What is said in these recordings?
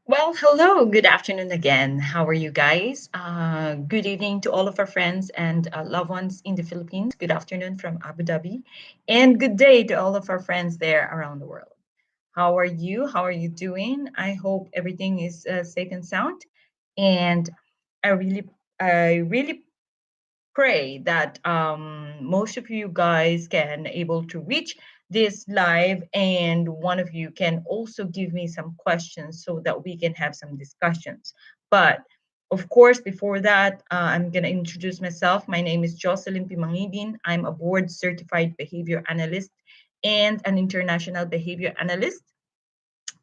Well, hello, good afternoon again. How are you guys? Good evening to all of our friends and loved ones in the Philippines. Good afternoon from Abu Dhabi. And good day to all of our friends there around the world. How are you? How are you doing? I hope everything is safe and sound. And I really, I really pray that most of you guys can able to reach this live and one of you can also give me some questions so that we can have some discussions. But of course, before that, I'm going to introduce myself. My name is Jocelyn Pimangibin. I'm a board certified behavior analyst and an international behavior analyst.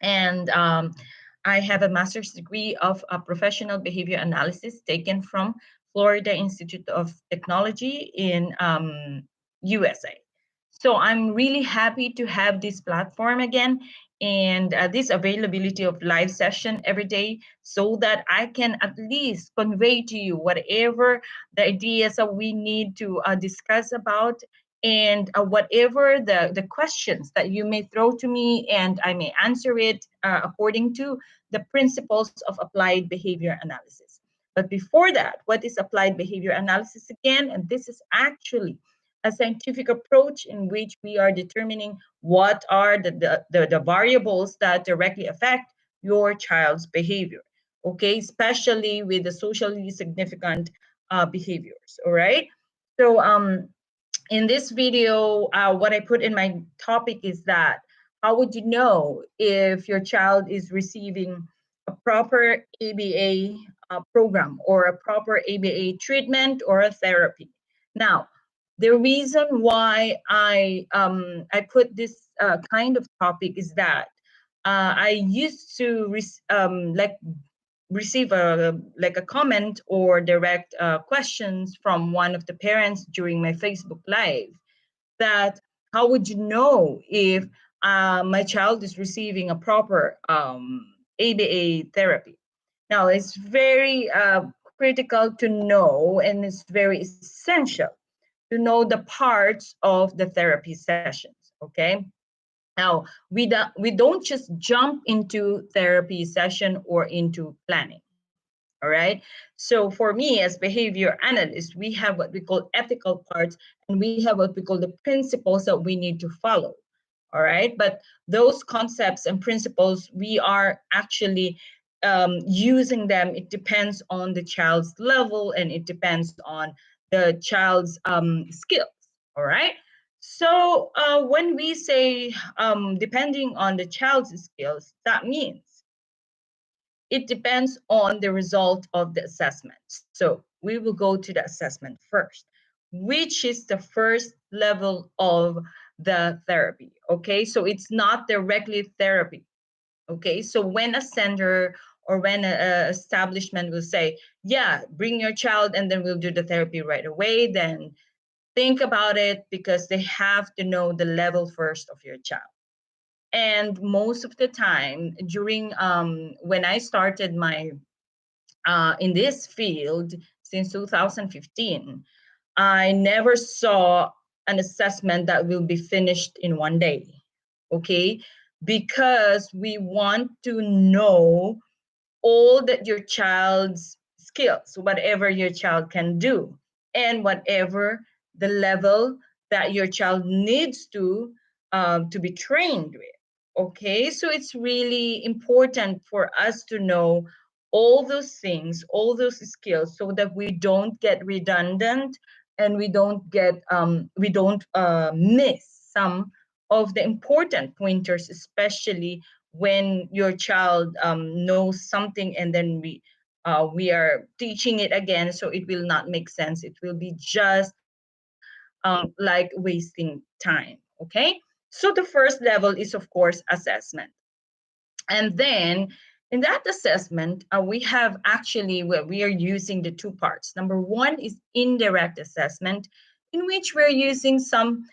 And I have a master's degree of professional behavior analysis taken from Florida Institute of Technology in USA. So I'm really happy to have this platform again and this availability of live session every day so that I can at least convey to you whatever the ideas that we need to discuss about and whatever the questions that you may throw to me and I may answer it according to the principles of applied behavior analysis. But before that, what is applied behavior analysis again? And this is actually a scientific approach in which we are determining what are the variables that directly affect your child's behavior, okay, especially with the socially significant behaviors, all right? So in this video, what I put in my topic is that how would you know if your child is receiving a proper ABA program or a proper ABA treatment or a therapy? Now, the reason why I put this kind of topic is that I used to like receive a comment or direct questions from one of the parents during my Facebook live that how would you know if my child is receiving a proper ABA therapy? Now it's very critical to know and it's very essential to know the parts of the therapy sessions. Okay. Now, we don't just jump into therapy session or into planning. All right. So for me as behavior analyst, we have what we call ethical parts and we have what we call the principles that we need to follow. All right. But those concepts and principles, we are actually using them. It depends on the child's level and it depends on the child's skills. All right. So when we say depending on the child's skills, that means it depends on the result of the assessment. So we will go to the assessment first, which is the first level of the therapy. Okay, so it's not directly therapy. Okay, so when a center or when a establishment will say, yeah, bring your child and then we'll do the therapy right away, then think about it because they have to know the level first of your child. And most of the time during when I started my in this field since 2015, I never saw an assessment that will be finished in one day. Okay, because we want to know all that your child's skills, whatever your child can do, and whatever the level that your child needs to be trained with. Okay, so it's really important for us to know all those things, all those skills, so that we don't get redundant and we don't miss some of the important pointers, especially when your child knows something and then we are teaching it again, so it will not make sense. It will be just like wasting time. Okay, so the first level is of course assessment. And then in that assessment, we have actually where we are using the two parts. Number one is indirect assessment, in which we're using some,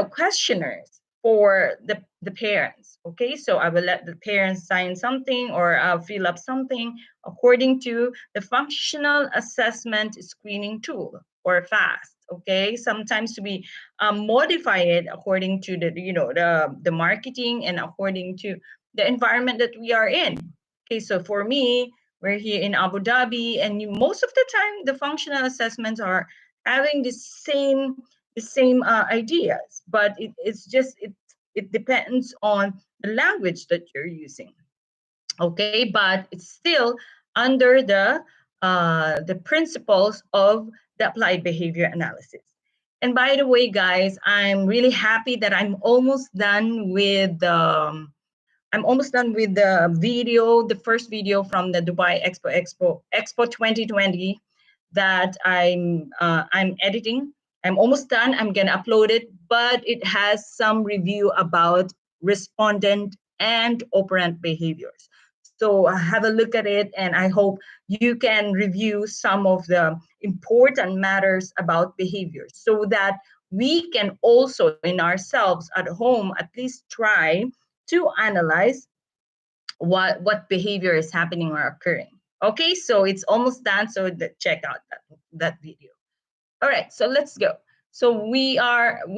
questionnaires for the parents. Okay, so I will let the parents sign something or fill up something according to the functional assessment screening tool or FAST. Okay, sometimes we modify it according to the marketing and according to the environment that we are in. Okay, so for me, we're here in Abu Dhabi, and most of the time, the functional assessments are having the same ideas, but it depends on the language that you're using. Okay, but it's still under the principles of the applied behavior analysis. And by the way, guys, I'm really happy that I'm almost done with the video, the first video from the Dubai Expo 2020 that I'm editing. I'm almost done. I'm gonna upload it, but it has some review about respondent and operant behaviors. So have a look at it, and I hope you can review some of the important matters about behaviors so that we can also in ourselves at home at least try to analyze what behavior is happening or occurring. Okay, so it's almost done. So check out that video. All right, so let's go. So we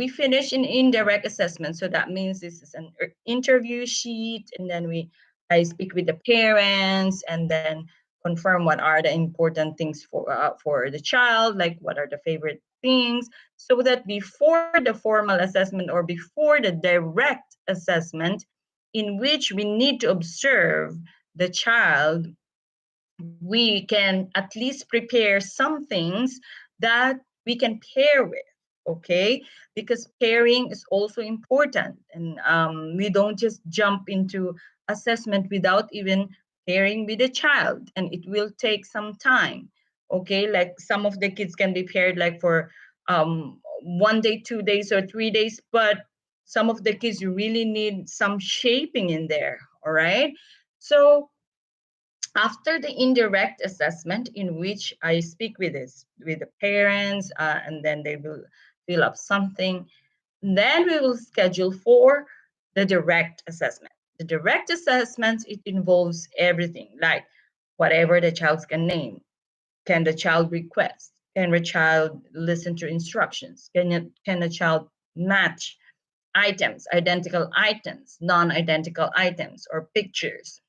finish in indirect assessment. So that means this is an interview sheet, and then I speak with the parents, and then confirm what are the important things for the child, like what are the favorite things, so that before the formal assessment or before the direct assessment, in which we need to observe the child, we can at least prepare some things that we can pair with. Okay, because pairing is also important, and we don't just jump into assessment without even pairing with a child, and it will take some time. Okay, like some of the kids can be paired like for 1 day, 2 days, or 3 days, but some of the kids you really need some shaping in there. All right, so after the indirect assessment, in which I speak with the parents, and then they will fill up something, then we will schedule for the direct assessment. The direct assessment, it involves everything, like whatever the child can name. Can the child request? Can the child listen to instructions? Can the child match items, identical items, non-identical items, or pictures?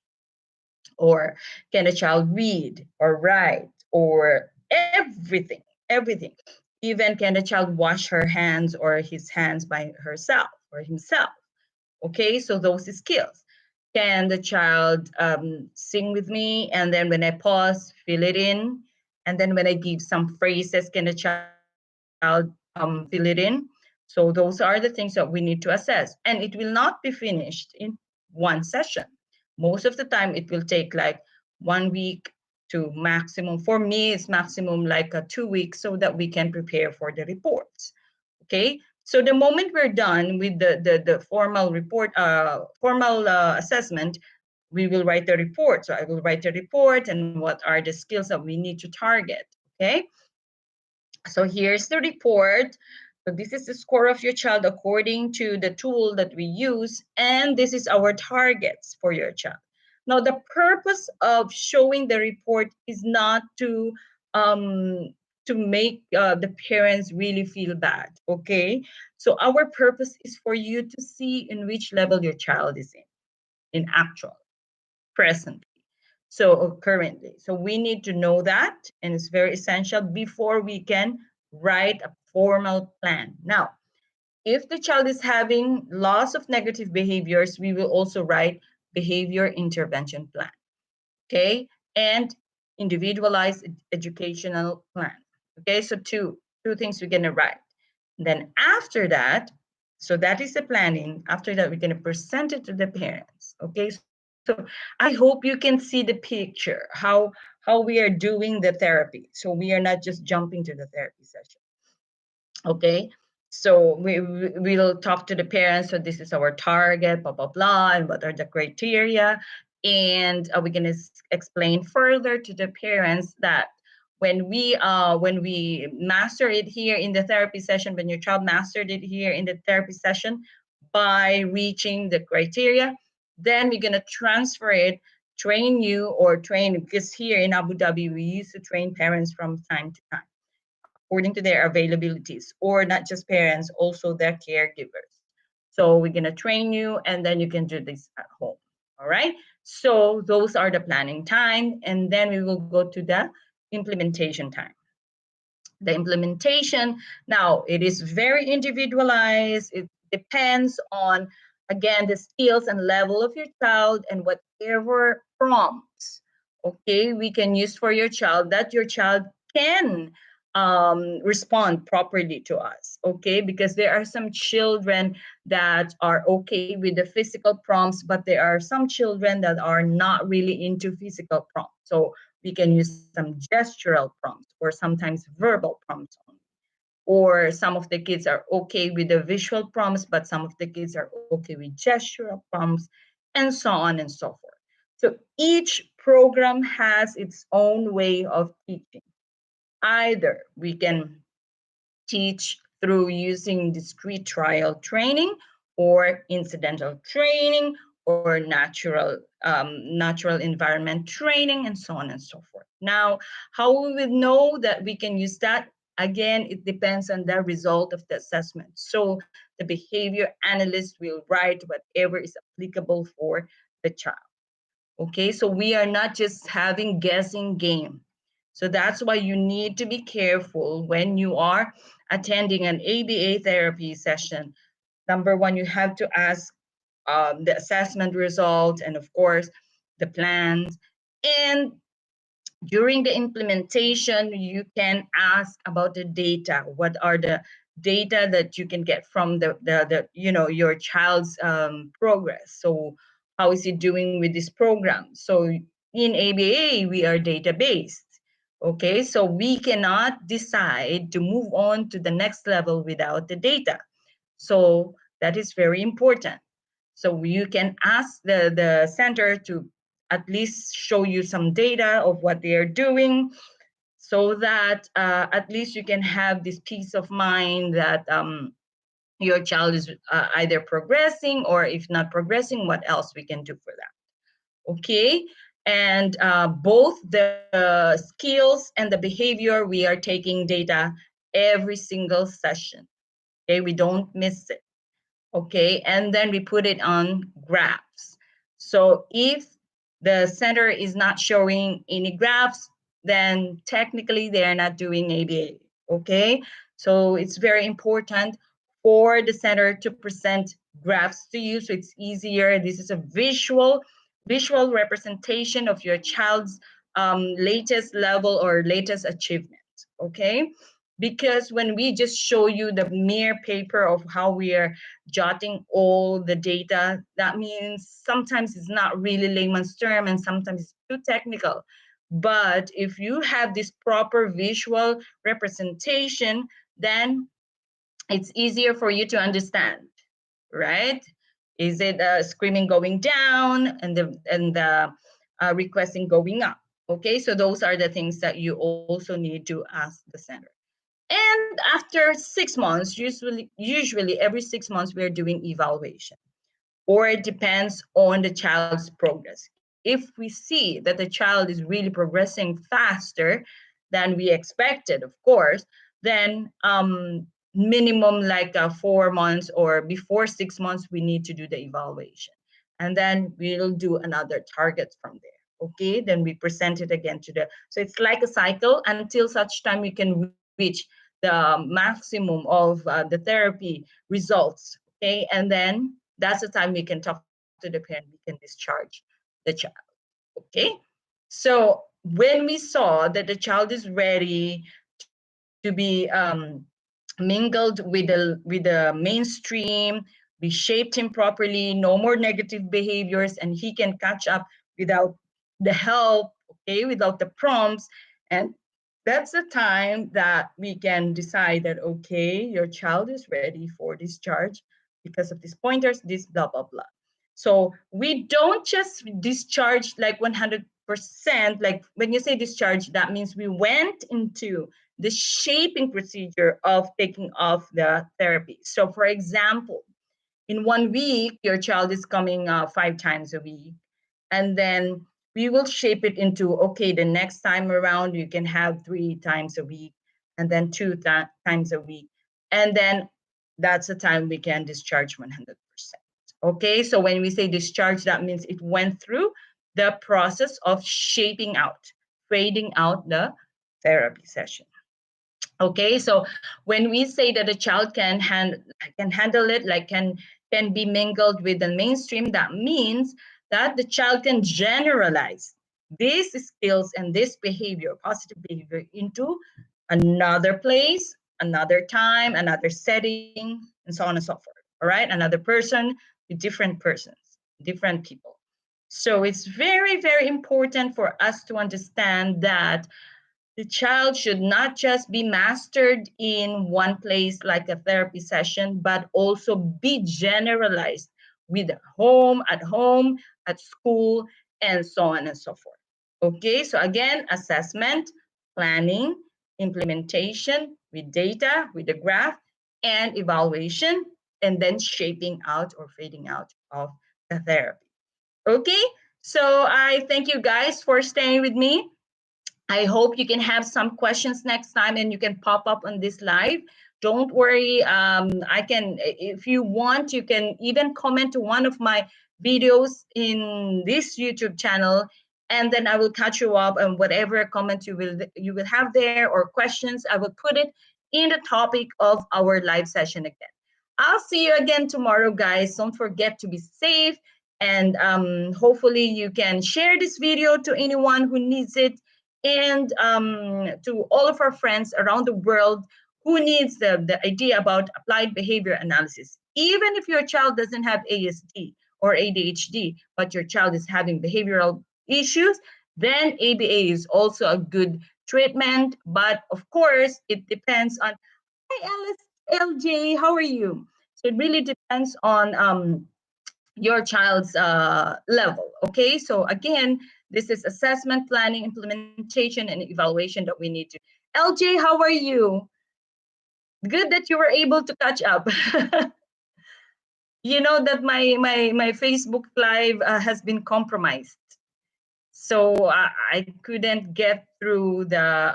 Or can a child read or write or everything? Even can a child wash her hands or his hands by herself or himself? Okay, so those skills. Can the child sing with me, and then when I pause, fill it in, and then when I give some phrases, can the child fill it in? So those are the things that we need to assess, and it will not be finished in one session. Most of the time, it will take like 1 week to maximum. For me, it's maximum like 2 weeks, so that we can prepare for the reports. Okay, so the moment we're done with the formal report, formal assessment, we will write the report. So I will write the report and what are the skills that we need to target. Okay, so here's the report. So this is the score of your child according to the tool that we use, and this is our targets for your child. Now, the purpose of showing the report is not to make the parents really feel bad. Okay, so our purpose is for you to see in which level your child is in actual, present. So currently, so we need to know that, and it's very essential before we can write a formal plan. Now, if the child is having lots of negative behaviors, we will also write behavior intervention plan. Okay, and individualized educational plan. Okay, so two things we're gonna write. Then after that, so that is the planning. After that, we're gonna present it to the parents. Okay, so I hope you can see the picture how we are doing the therapy. So we are not just jumping to the therapy session. Okay, so we'll talk to the parents. So this is our target, blah blah blah, and what are the criteria, and we're going to explain further to the parents that when we master it here in the therapy session, when your child mastered it here in the therapy session by reaching the criteria, then we're going to transfer it, train you or train, because here in Abu Dhabi we used to train parents from time to time according to their availabilities, or not just parents, also their caregivers. So we're going to train you, and then you can do this at home. All right. So those are the planning time. And then we will go to the implementation time. The implementation, now it is very individualized. It depends on, again, the skills and level of your child and whatever prompts, okay, we can use for your child that your child can respond properly to us, okay, because there are some children that are okay with the physical prompts, but there are some children that are not really into physical prompts. So we can use some gestural prompts or sometimes verbal prompts only. Or some of the kids are okay with the visual prompts, but some of the kids are okay with gestural prompts, and so on and so forth. So each program has its own way of teaching. Either we can teach through using discrete trial training or incidental training or natural environment training and so on and so forth. Now, how we will know that we can use that? Again, it depends on the result of the assessment. So the behavior analyst will write whatever is applicable for the child. Okay, so we are not just having guessing game. So that's why you need to be careful when you are attending an ABA therapy session. Number one, you have to ask the assessment result and, of course, the plans. And during the implementation, you can ask about the data. What are the data that you can get from your child's progress? So how is he doing with this program? So in ABA, we are data based. Okay, so we cannot decide to move on to the next level without the data. So that is very important. So you can ask the center to at least show you some data of what they are doing, so that at least you can have this peace of mind that your child is either progressing, or if not progressing, what else we can do for that. Okay. And both the skills and the behavior, we are taking data every single session. Okay, we don't miss it. Okay, and then we put it on graphs. So if the center is not showing any graphs, then technically they are not doing ABA. Okay, so it's very important for the center to present graphs to you, so it's easier. This is a visual representation of your child's latest level or latest achievement. Okay, because when we just show you the mere paper of how we are jotting all the data, that means sometimes it's not really layman's term and sometimes it's too technical. But if you have this proper visual representation, then it's easier for you to understand, right? Is it screaming going down and the requesting going up? Okay, so those are the things that you also need to ask the center. And after 6 months, usually every 6 months, we're doing evaluation, or it depends on the child's progress. If we see that the child is really progressing faster than we expected, of course, then minimum like 4 months or before 6 months, we need to do the evaluation. And then we'll do another target from there. Okay, then we present it again to the, so it's like a cycle until such time we can reach the maximum of the therapy results. Okay, and then that's the time we can talk to the parent, we can discharge the child. Okay, so when we saw that the child is ready to be mingled with the mainstream, we shaped him properly, no more negative behaviors, and he can catch up without the help, okay, without the prompts. And that's the time that we can decide that, okay, your child is ready for discharge because of these pointers, this blah, blah, blah. So we don't just discharge like 100%. Like when you say discharge, that means we went into the shaping procedure of taking off the therapy. So for example, in 1 week, your child is coming 5 times a week. And then we will shape it into, okay, the next time around, you can have 3 times a week, and then times a week. And then that's the time we can discharge 100%. Okay, so when we say discharge, that means it went through the process of shaping out, fading out the therapy session. Okay, so when we say that a child can handle it, like can be mingled with the mainstream, that means that the child can generalize these skills and this behavior, positive behavior, into another place, another time, another setting, and so on and so forth. All right, another person with different persons, different people. So it's very, very important for us to understand that the child should not just be mastered in one place like a therapy session, but also be generalized with home, at school, and so on and so forth. Okay, so again, assessment, planning, implementation with data, with the graph, and evaluation, and then shaping out or fading out of the therapy. Okay, so I thank you guys for staying with me. I hope you can have some questions next time and you can pop up on this live. Don't worry. I can, if you want, you can even comment to one of my videos in this YouTube channel, and then I will catch you up on whatever comment you will have there or questions. I will put it in the topic of our live session again. I'll see you again tomorrow, guys. Don't forget to be safe, and hopefully you can share this video to anyone who needs it, and to all of our friends around the world who needs the idea about applied behavior analysis. Even if your child doesn't have ASD or ADHD, but your child is having behavioral issues, then ABA is also a good treatment. But of course, it depends on, hi, Alice, LJ, how are you? So it really depends on your child's level. Okay, so again, this is assessment, planning, implementation, and evaluation that we need to. LJ, how are you? Good that you were able to catch up. You know that my Facebook Live has been compromised, so I couldn't get through the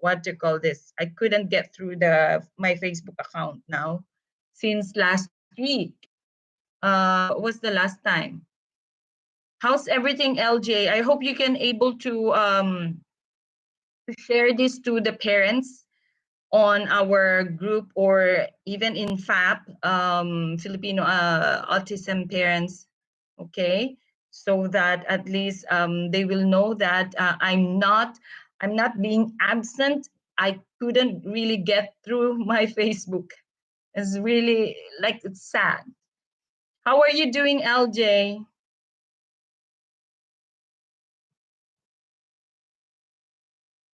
what do you call this? I couldn't get through the my Facebook account now since last week. What was the last time? How's everything, LJ? I hope you can able to share this to the parents on our group or even in FAP, Filipino autism parents, okay? So that at least they will know that I'm not being absent. I couldn't really get through my Facebook. It's really like it's sad. How are you doing, LJ?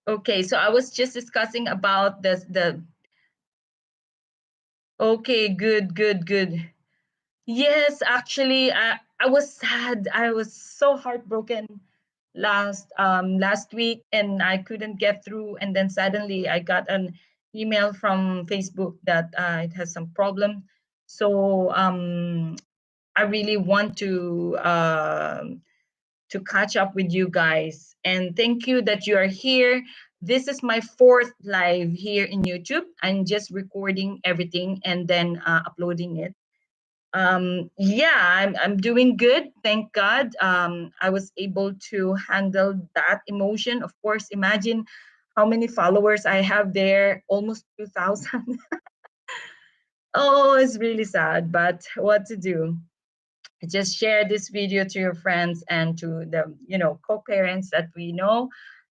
Okay, so I was just discussing about the okay, good, good, good. Yes, actually, I was sad. I was so heartbroken last week, and I couldn't get through. And then suddenly, I got an email from Facebook that it has some problem. So I really want to catch up with you guys. And thank you that you are here. This is my fourth live here in YouTube. I'm just recording everything and then uploading it. Yeah, I'm doing good, thank God. I was able to handle that emotion. Of course, imagine how many followers I have there, almost 2,000. Oh, it's really sad, but what to do? Just share this video to your friends and to the co-parents that we know.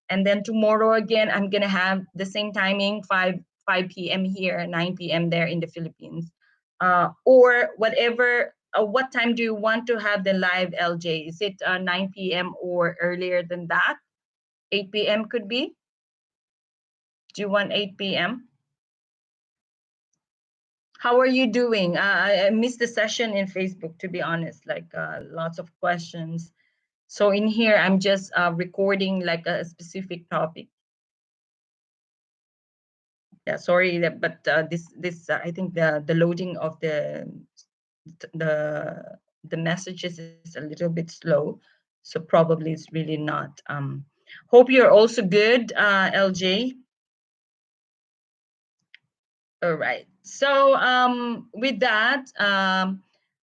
And then tomorrow again, I'm gonna have the same timing, 5 p.m. here, 9 p.m. there in the Philippines, or whatever. What time do you want to have the live, LJ? Is it 9 p.m. or earlier than that? 8 p.m. could be. Do you want 8 p.m.? How are you doing? I missed the session in Facebook, to be honest. Like lots of questions. So in here, I'm just recording like a specific topic. Yeah, sorry, but this I think the loading of the the messages is a little bit slow, so probably it's really not. Hope you're also good, LJ. All right. So with that,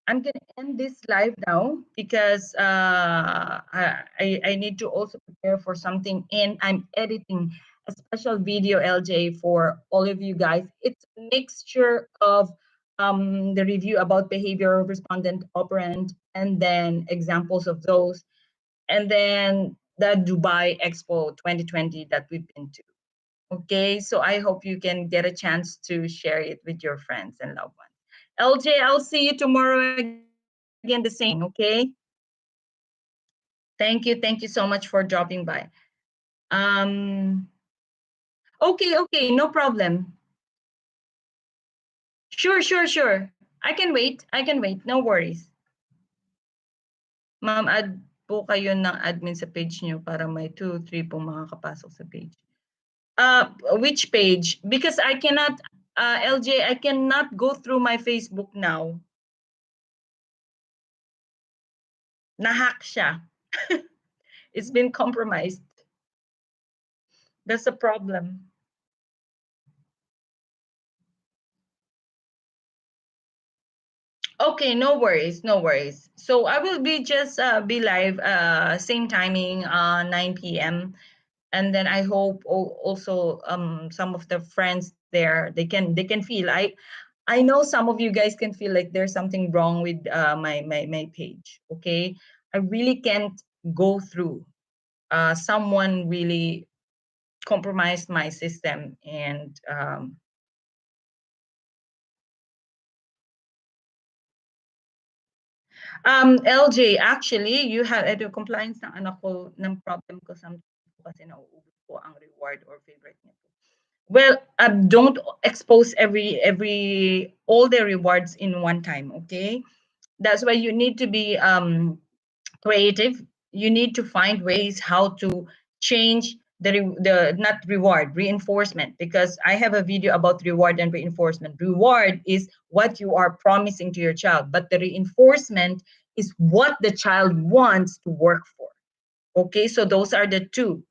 I'm gonna end this live now because I need to also prepare for something, and I'm editing a special video, LJ, for all of you guys. It's a mixture of the review about behavior, respondent, operant, and then examples of those, and then the Dubai Expo 2020 that we've been to. Okay, so I hope you can get a chance to share it with your friends and loved ones. LJ, I'll see you tomorrow again, the same time, okay? Thank you. Thank you so much for dropping by. Um, okay, no problem. Sure. I can wait. I can wait. No worries. Ma'am, add po kayo ng admin sa page niyo para may 2, 3 po makakapasok sa page. Which page? Because I cannot, LJ, I cannot go through my Facebook now. Nahack siya. It's been compromised. That's a problem. Okay, no worries, no worries. So I will be just be live same timing 9 p.m. And then I hope also some of the friends there they can feel I know some of you guys can feel like there's something wrong with my page. Okay, I really can't go through. Someone really compromised my system, and LJ, actually, you have edu compliance ng anak ko ng problem ko sometimes po kasi nauubos po ang reward or favorite niya po. Well, don't expose every all the rewards in one time, okay? That's why you need to be creative. You need to find ways how to change the not reward, reinforcement, because I have a video about reward and reinforcement. Reward is what you are promising to your child, but the reinforcement is what the child wants to work for. Okay, so those are the two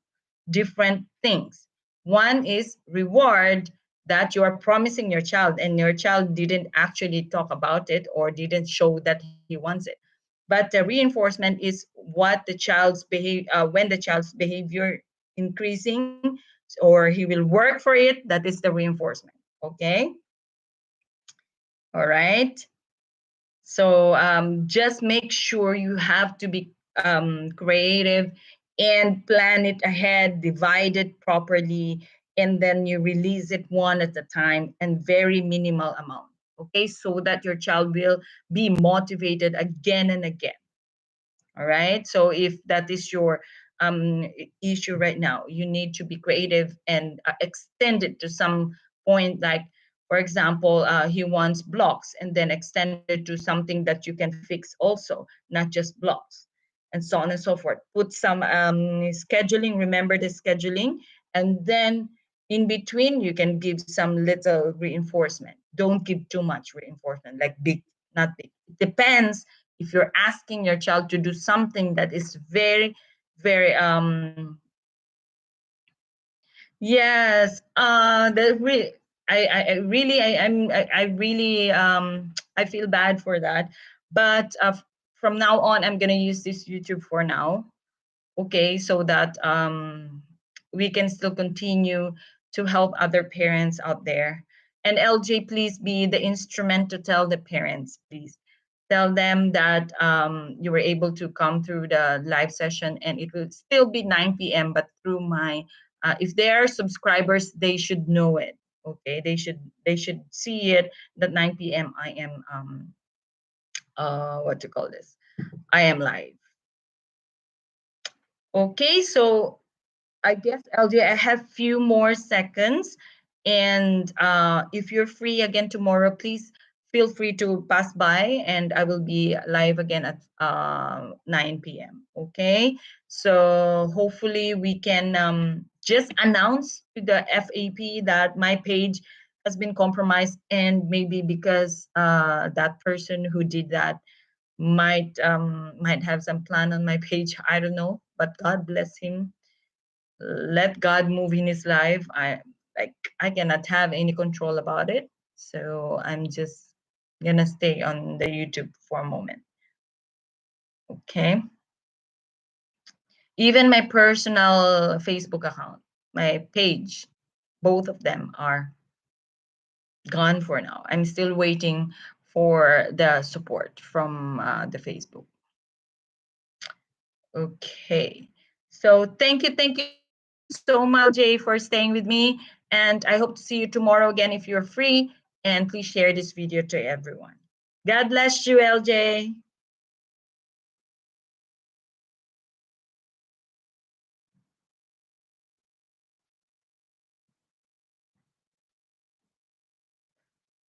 different things. One is reward that you are promising your child, and your child didn't actually talk about it or didn't show that he wants it. But the reinforcement is what the child's behave when the child's behavior increasing, or he will work for it. That is the reinforcement. Okay, all right. So just make sure you have to be creative and plan it ahead, divide it properly, and then you release it one at a time and very minimal amount. Okay, so that your child will be motivated again and again. All right. So if that is your issue right now, you need to be creative and extend it to some point. Like, for example, he wants blocks, and then extend it to something that you can fix also, not just blocks, and so on and so forth. Put some scheduling. Remember the scheduling, and then in between you can give some little reinforcement. Don't give too much reinforcement, like big, not big. It depends if you're asking your child to do something that is very very yes I really I really I feel bad for that, but from now on I'm going to use this YouTube for now. Okay, so that we can still continue to help other parents out there. And LJ, please be the instrument to tell the parents, please tell them that you were able to come through the live session, and it will still be 9 p.m. but through my if they are subscribers, they should know it. Okay, they should see it that 9 p.m. I am what to call this, I am live. Okay, so I guess LJ, I have few more seconds, and if you're free again tomorrow, please feel free to pass by, and I will be live again at 9 p.m. Okay, so hopefully we can just announce to the FAP that my page has been compromised, and maybe because that person who did that might have some plan on my page. I don't know, but God bless him. Let God move in his life. I cannot have any control about it. So I'm just gonna stay on the YouTube for a moment. Okay. Even my personal Facebook account, my page, both of them are gone for now. I'm still waiting for the support from the Facebook. Okay. So thank you so much, LJ, for staying with me. And I hope to see you tomorrow again if you're free. And please share this video to everyone. God bless you, LJ.